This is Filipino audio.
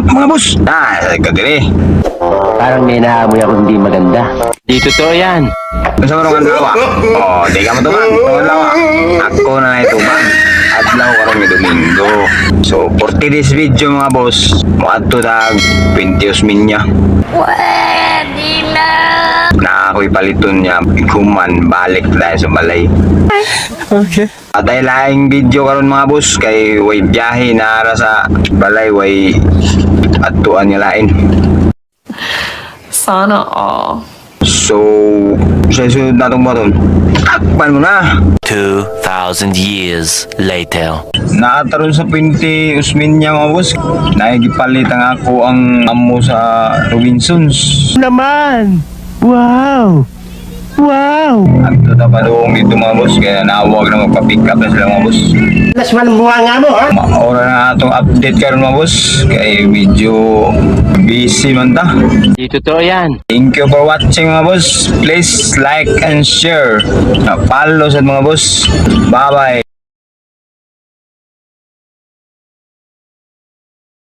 mga boss. Kadiri. Parang may naamoy ako hindi maganda. Di totoo yan. Masa marungan dalawa? Di ka matubang. Tungan lang ako na naitubang. Adlaw karon may Domingo. So, 40 days video mga boss. Muadto tag 20 minya. Pwede na. Na ako'y paliton niya. Ikuman, balik tayo sa balay. Okay. Atay laing video karon mga boss. Kay way biyahe na ara sa balay. Way atuan niya lain. Sana all. So, sa sunod na itong baton, takpan mo na. 2,000 years later. Nakataron sa 20 usmin niya mga boss. Nagipalit ang ako ang amo sa Robinsons. Naman! Wow! Wow! Ang tatapadong dito mga boss. Kaya nawag na magpa-pick up na sila mga boss. Las man buha nga mo, ha? Maura na itong update karon mga boss. Kaya medyo busy man ta. Di totoo yan. Thank you for watching mga boss. Please like and share. Follow sa mga boss. Bye bye.